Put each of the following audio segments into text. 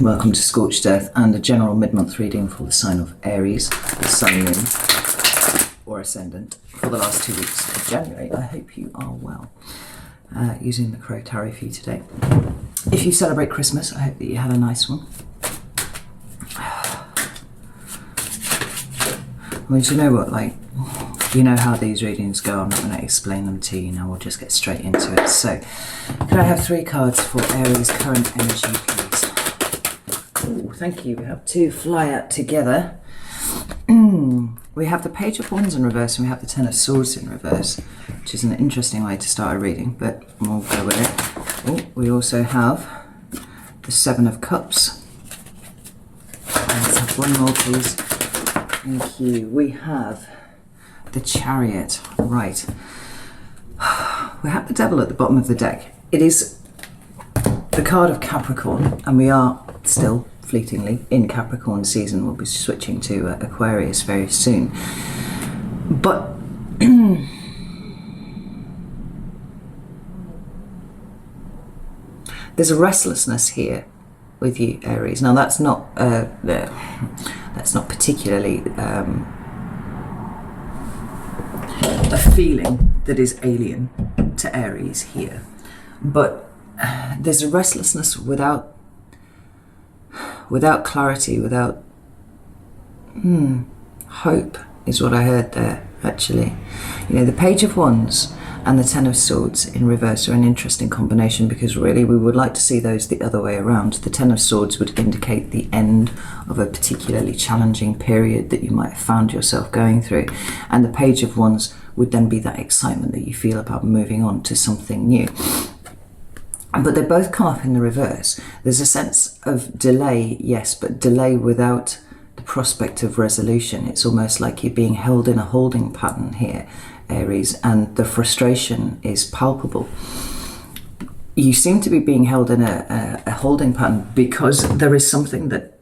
Welcome to Scorched Earth and a general mid-month reading for the sign of Aries, the Sun, Moon or Ascendant for the last 2 weeks of January. I hope you are well. Using the Crow Tarot for you today. If you celebrate Christmas, I hope that you had a nice one. Well, do you know what, you know how these readings go. I'm not going to explain them to you now, we'll just get straight into it. So, could I have 3 cards for Aries' current energy, please? Oh, thank you. We have 2 fly out together. We have the Page of Wands in reverse and we have the Ten of Swords in reverse, which is an interesting way to start a reading, but we'll go with it. Oh, we also have the Seven of Cups. Let's have one more, please. Thank you. We have the Chariot. Right. We have the Devil at the bottom of the deck. It is the card of Capricorn, and we are still fleetingly in Capricorn season. We'll be switching to Aquarius very soon. But there's a restlessness here with you, Aries. Now that's not particularly a feeling that is alien to Aries here, but there's a restlessness without clarity, without hope is what I heard there, actually. You know, the Page of Wands and the Ten of Swords in reverse are an interesting combination because really we would like to see those the other way around. The Ten of Swords would indicate the end of a particularly challenging period that you might have found yourself going through, and the Page of Wands would then be that excitement that you feel about moving on to something new. But they both come up in the reverse. There's a sense of delay, yes, but delay without the prospect of resolution. It's almost like you're being held in a holding pattern here, Aries, and the frustration is palpable. You seem to be being held in a holding pattern because there is something that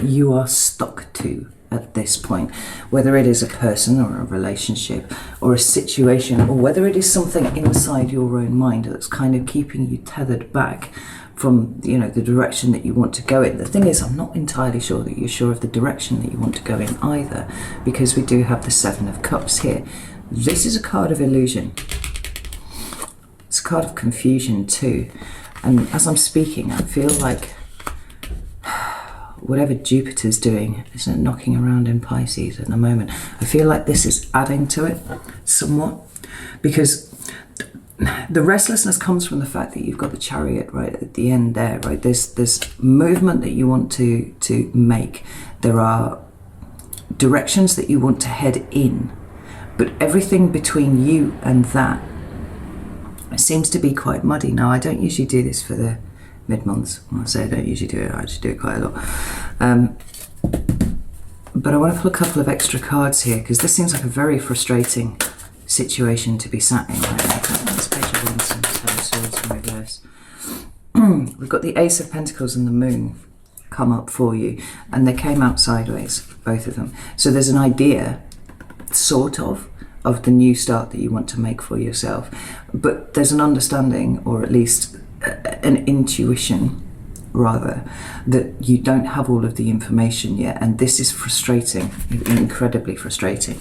you are stuck to at this point, whether it is a person or a relationship or a situation, or whether it is something inside your own mind that's kind of keeping you tethered back from, you know, the direction that you want to go in. The thing is, I'm not entirely sure that you're sure of the direction that you want to go in either, because we do have the Seven of Cups here. This is a card of illusion. It's a card of confusion too. And as I'm speaking, I feel like whatever Jupiter's doing, isn't it, knocking around in Pisces at the moment, I feel like this is adding to it somewhat, because the restlessness comes from the fact that you've got the Chariot right at the end there, right? There's movement that you want to make. There are directions that you want to head in, but everything between you and that seems to be quite muddy. Now, I don't usually do this for the mid-months. When I say I don't usually do it, I actually do it quite a lot. But I want to pull a couple of extra cards here because this seems like a very frustrating situation to be sat in. This Page of Wands and Ten of Swords in reverse. We've got the Ace of Pentacles and the Moon come up for you, and they came out sideways, both of them. So there's an idea, sort of the new start that you want to make for yourself, but there's an understanding, or at least an intuition rather, that you don't have all of the information yet, and this is frustrating, incredibly frustrating.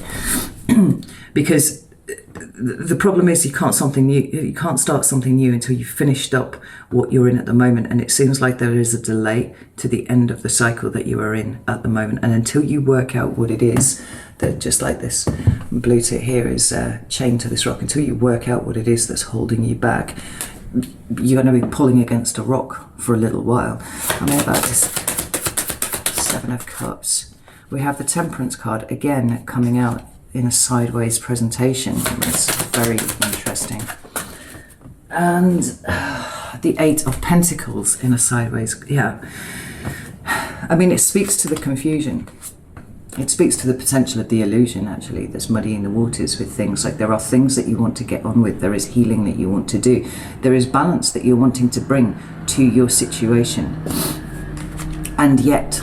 Because the problem is you can't start something new until you've finished up what you're in at the moment, and it seems like there is a delay to the end of the cycle that you are in at the moment, and until you work out what it is that, just like this blue tit here is chained to this rock, until you work out what it is that's holding you back, you're going to be pulling against a rock for a little while. I mean, about this Seven of Cups. We have the Temperance card again coming out in a sideways presentation. It's very interesting. And the Eight of Pentacles in a sideways, yeah. I mean, it speaks to the confusion. It speaks to the potential of the illusion, actually, that's muddying the waters with things. Like, there are things that you want to get on with. There is healing that you want to do. There is balance that you're wanting to bring to your situation. And yet,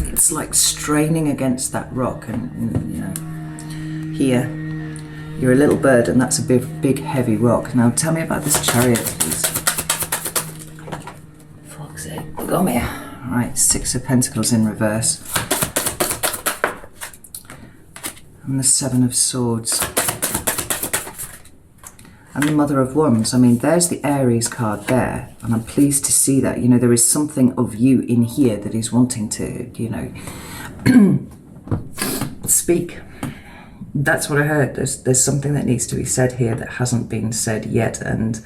it's like straining against that rock. And you know, here, you're a little bird and that's a big heavy rock. Now, tell me about this Chariot, please. Fuck's sake, look on me. All right, Six of Pentacles in reverse. And the Seven of Swords. And the Mother of Wands. I mean, there's the Aries card there. And I'm pleased to see that. You know, there is something of you in here that is wanting to, you know, speak. That's what I heard. There's something that needs to be said here that hasn't been said yet. And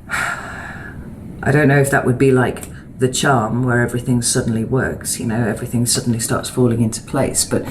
I don't know if that would be like the charm where everything suddenly works, you know, everything suddenly starts falling into place. But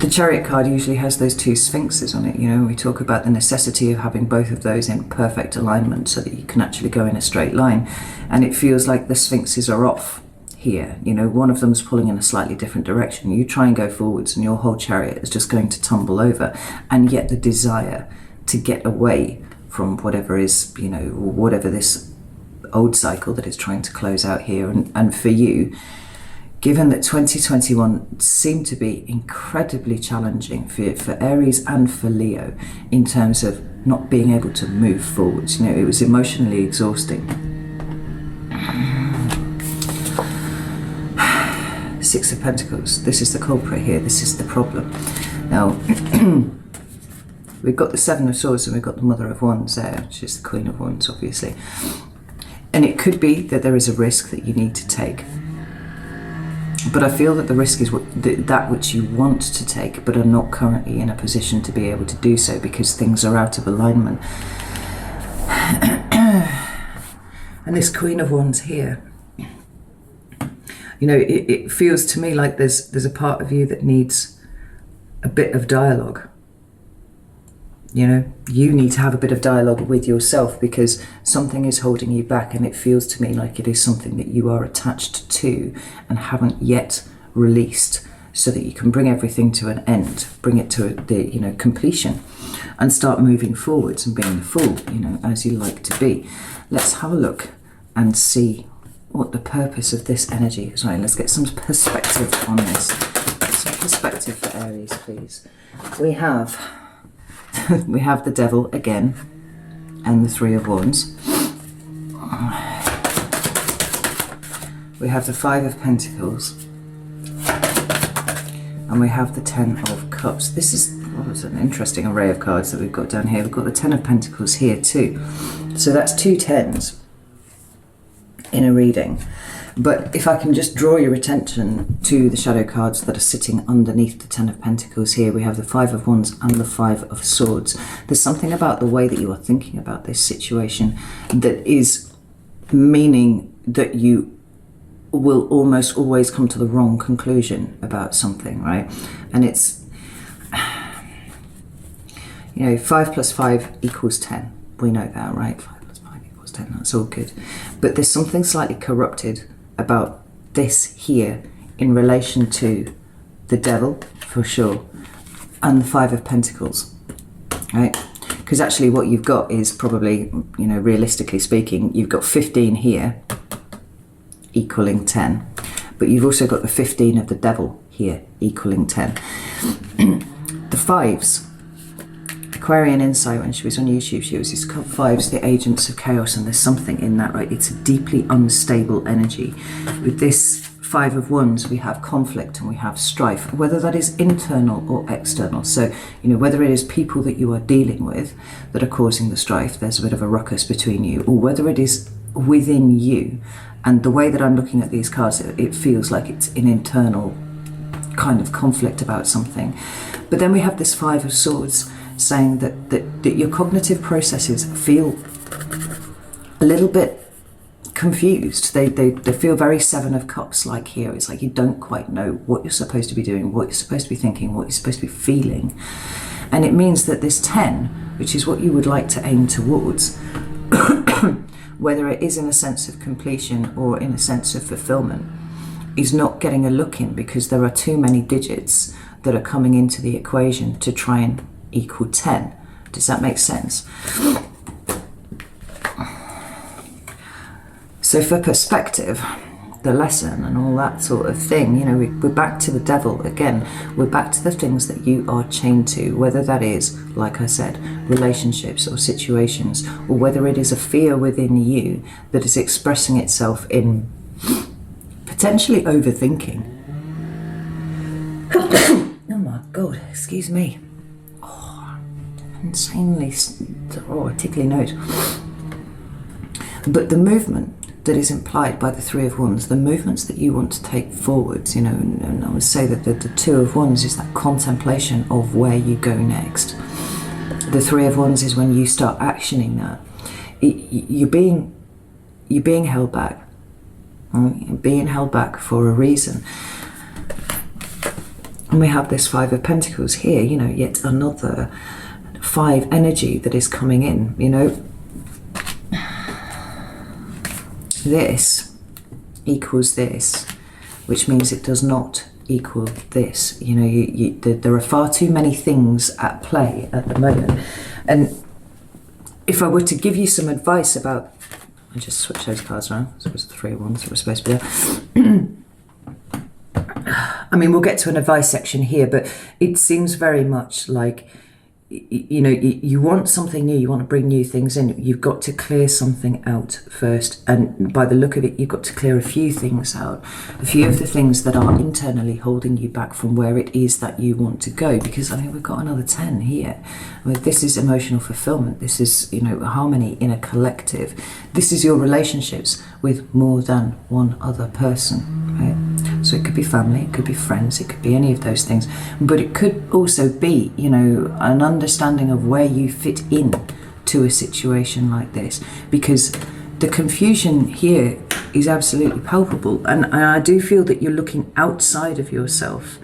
the Chariot card usually has those two sphinxes on it. You know, we talk about the necessity of having both of those in perfect alignment so that you can actually go in a straight line. And it feels like the sphinxes are off here. You know, one of them's pulling in a slightly different direction. You try and go forwards and your whole chariot is just going to tumble over. And yet the desire to get away from whatever is, you know, whatever this old cycle that is trying to close out here. And for you, given that 2021 seemed to be incredibly challenging for Aries and for Leo in terms of not being able to move forwards, you know, it was emotionally exhausting. Six of Pentacles, this is the culprit here, this is the problem. Now, we've got the Seven of Swords and we've got the Mother of Wands there, which is the Queen of Wands, obviously. And it could be that there is a risk that you need to take. But I feel that the risk is that which you want to take, but are not currently in a position to be able to do so because things are out of alignment. And this Queen of Wands here, you know, it feels to me like there's a part of you that needs a bit of dialogue. You know, you need to have a bit of dialogue with yourself because something is holding you back, and it feels to me like it is something that you are attached to and haven't yet released, so that you can bring everything to an end, bring it to the, you know, completion, and start moving forwards and being the fool, you know, as you like to be. Let's have a look and see what the purpose of this energy is. Right, let's get some perspective on this. Some perspective for Aries, please. We have the Devil again and the Three of Wands. We have the Five of Pentacles and we have the Ten of Cups. This is an interesting array of cards that we've got down here. We've got the Ten of Pentacles here too, so that's two tens in a reading. But if I can just draw your attention to the shadow cards that are sitting underneath the Ten of Pentacles here, we have the Five of Wands and the Five of Swords. There's something about the way that you are thinking about this situation that is meaning that you will almost always come to the wrong conclusion about something, right? And it's, you know, 5 plus 5 equals 10. We know that, right? 5 plus 5 equals 10, that's all good. But there's something slightly corrupted about this here in relation to the Devil, for sure, and the Five of Pentacles, right? Because actually what you've got is probably, you know, realistically speaking, you've got 15 here equaling 10, but you've also got the 15 of the Devil here equaling 10. The fives, Aquarian Insight, when she was on YouTube, she was just called fives, the agents of chaos, and there's something in that, right? It's a deeply unstable energy. With this Five of Wands, we have conflict and we have strife, whether that is internal or external. So, you know, whether it is people that you are dealing with that are causing the strife, there's a bit of a ruckus between you, or whether it is within you. And the way that I'm looking at these cards, it feels like it's an internal kind of conflict about something. But then we have this Five of Swords, saying that your cognitive processes feel a little bit confused. They feel very Seven of Cups like here. It's like you don't quite know what you're supposed to be doing, what you're supposed to be thinking, what you're supposed to be feeling. And it means that this 10, which is what you would like to aim towards, whether it is in a sense of completion or in a sense of fulfillment, is not getting a look in because there are too many digits that are coming into the equation to try and equal 10. Does that make sense? So for perspective, the lesson and all that sort of thing. You know, we're back to the devil again. We're back to the things that you are chained to, whether that is, like I said, relationships or situations, or whether it is a fear within you that is expressing itself in potentially overthinking. Oh my God, excuse me. Oh, insanely, tickly nose. But the movement that is implied by the Three of Wands, the movements that you want to take forwards, you know, and I would say that the Two of Wands is that contemplation of where you go next. The Three of Wands is when you start actioning that. You're being held back. You're being held back for a reason. And we have this Five of Pentacles here, you know, yet another 5 energy that is coming in, you know. This equals this, which means it does not equal this. You know, there are far too many things at play at the moment. And if I were to give you some advice about, I just switched those cards around, so it was the Three of Wands that was supposed to be there. I mean, we'll get to an advice section here, but it seems very much like, you know, you want something new, you want to bring new things in, you've got to clear something out first. And by the look of it, you've got to clear a few things out, a few of the things that are internally holding you back from where it is that you want to go. Because, I mean, we've got another 10 here. I mean, this is emotional fulfillment. This is, you know, harmony in a collective. This is your relationships with more than one other person, right? So it could be family, it could be friends, it could be any of those things. But it could also be, you know, an understanding of where you fit in to a situation like this. Because the confusion here is absolutely palpable. And I do feel that you're looking outside of yourself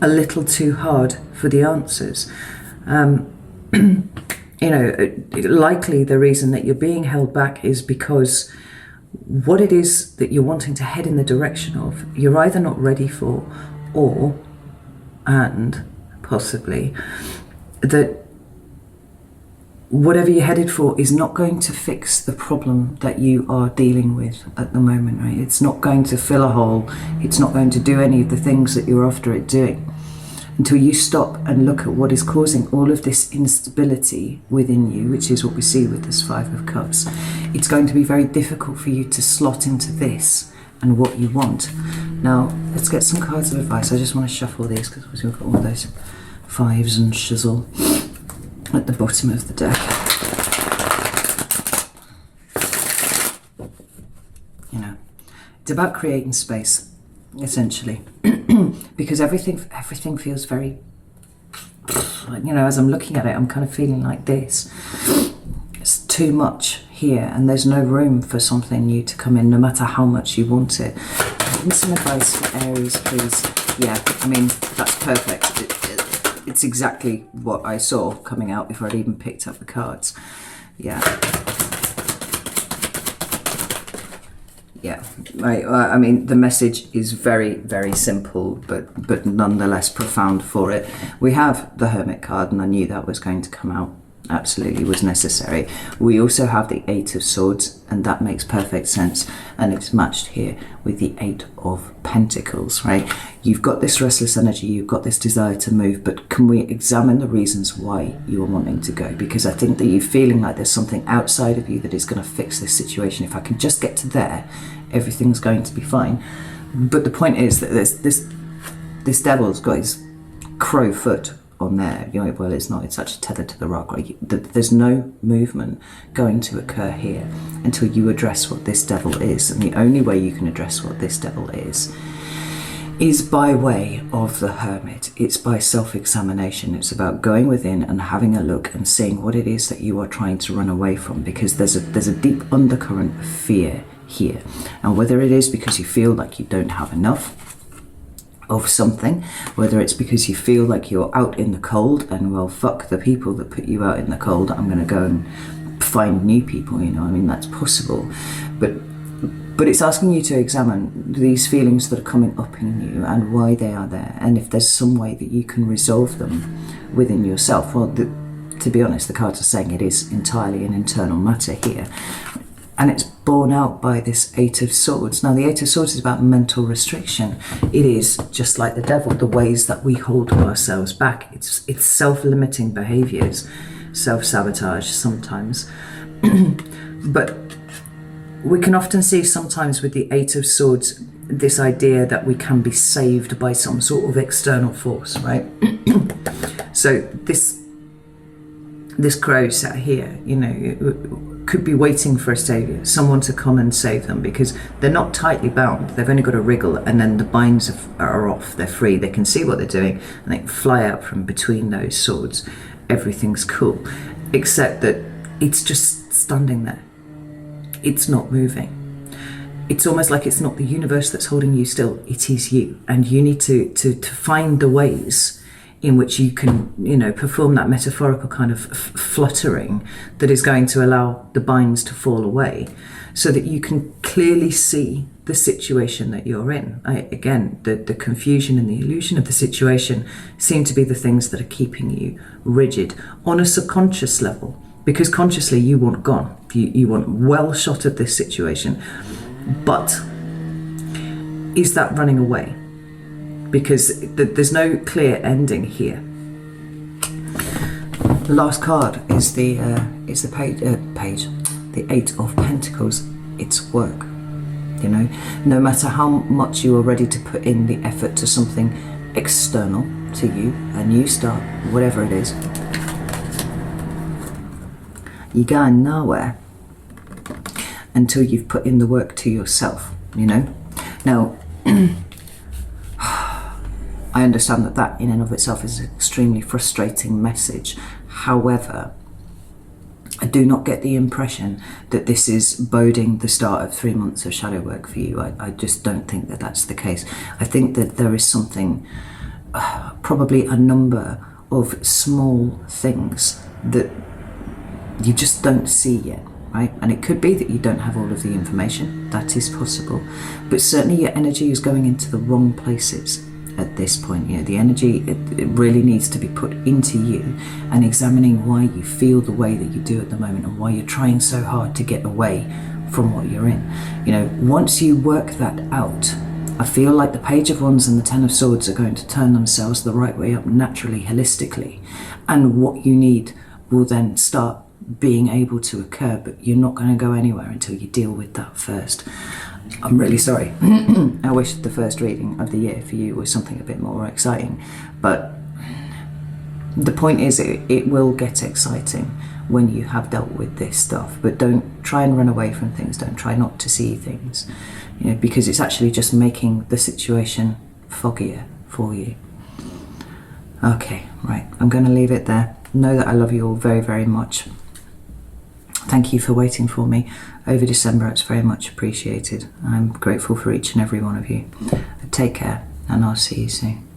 a little too hard for the answers. You know, likely the reason that you're being held back is because what it is that you're wanting to head in the direction of, you're either not ready for, or, and possibly, that whatever you're headed for is not going to fix the problem that you are dealing with at the moment, right? It's not going to fill a hole. It's not going to do any of the things that you're after it doing until you stop and look at what is causing all of this instability within you, which is what we see with this Five of Cups. It's going to be very difficult for you to slot into this and what you want. Now, let's get some cards of advice. I just want to shuffle these because we've got all those fives and shizzle at the bottom of the deck. You know, it's about creating space, essentially. Because everything feels very, you know, as I'm looking at it, I'm kind of feeling like this. It's too much here, and there's no room for something new to come in, no matter how much you want it. Give me some advice for Aries, please. Yeah, I mean, that's perfect. It's exactly what I saw coming out before I'd even picked up the cards. Yeah. Yeah, I mean, the message is very, very simple, but nonetheless profound for it. We have the Hermit card, and I knew that was going to come out. Absolutely was necessary. We also have the Eight of Swords, and that makes perfect sense. And it's matched here with the Eight of Pentacles, right? You've got this restless energy, you've got this desire to move, but can we examine the reasons why you are wanting to go? Because I think that you're feeling like there's something outside of you that is going to fix this situation. If I can just get to there, everything's going to be fine. But the point is that this devil's got his crow foot on there. You know, well, it's not, it's actually tethered to the rock, right? There's no movement going to occur here until you address what this devil is. And the only way you can address what this devil is by way of the Hermit. It's by self-examination. It's about going within and having a look and seeing what it is that you are trying to run away from, because there's a deep undercurrent of fear here. And whether it is because you feel like you don't have enough of something, whether it's because you feel like you're out in the cold and, well, fuck the people that put you out in the cold, I'm going to go and find new people, you know, I mean, that's possible. But it's asking you to examine these feelings that are coming up in you and why they are there, and if there's some way that you can resolve them within yourself. Well, to be honest, the cards are saying it is entirely an internal matter here. And it's borne out by this Eight of Swords. Now, the Eight of Swords is about mental restriction. It is just like the devil, the ways that we hold ourselves back. It's self-limiting behaviors, self-sabotage sometimes. But we can often see sometimes with the Eight of Swords this idea that we can be saved by some sort of external force, right? So this crow sat here, you know, could be waiting for a saviour, someone to come and save them, because they're not tightly bound. They've only got a wriggle, and then the binds are off. They're free. They can see what they're doing, and they can fly out from between those swords. Everything's cool, except that it's just standing there. It's not moving. It's almost like it's not the universe that's holding you still. It is you, and you need to find the ways in which you can, you know, perform that metaphorical kind of fluttering that is going to allow the binds to fall away, so that you can clearly see the situation that you're in. Again, the confusion and the illusion of the situation seem to be the things that are keeping you rigid on a subconscious level, because consciously you want gone. You want well shot of this situation. But is that running away? Because there's no clear ending here. The last card is the page, the Eight of Pentacles. It's work. You know, no matter how much you are ready to put in the effort to something external to you, a new start, whatever it is, you're going nowhere until you've put in the work to yourself. You know, now. I understand that in and of itself is an extremely frustrating message. However, I do not get the impression that this is boding the start of 3 months of shadow work for you. I just don't think that that's the case. I think that there is something, probably a number of small things that you just don't see yet, right? And it could be that you don't have all of the information. That is possible. But certainly your energy is going into the wrong places. At this point, you know, the energy, it really needs to be put into you, and examining why you feel the way that you do at the moment, and why you're trying so hard to get away from what you're in. You know, once you work that out, I feel like the Page of Wands and the Ten of Swords are going to turn themselves the right way up naturally, holistically, and what you need will then start being able to occur, but you're not going to go anywhere until you deal with that first. I'm really sorry. I wish the first reading of the year for you was something a bit more exciting, but the point is it will get exciting when you have dealt with this stuff. But don't try and run away from things. Don't try not to see things, you know, because it's actually just making the situation foggier for you. Okay, right, I'm going to leave it there. Know that I love you all very, very much. Thank you for waiting for me over December. It's very much appreciated. I'm grateful for each and every one of you. Take care, and I'll see you soon.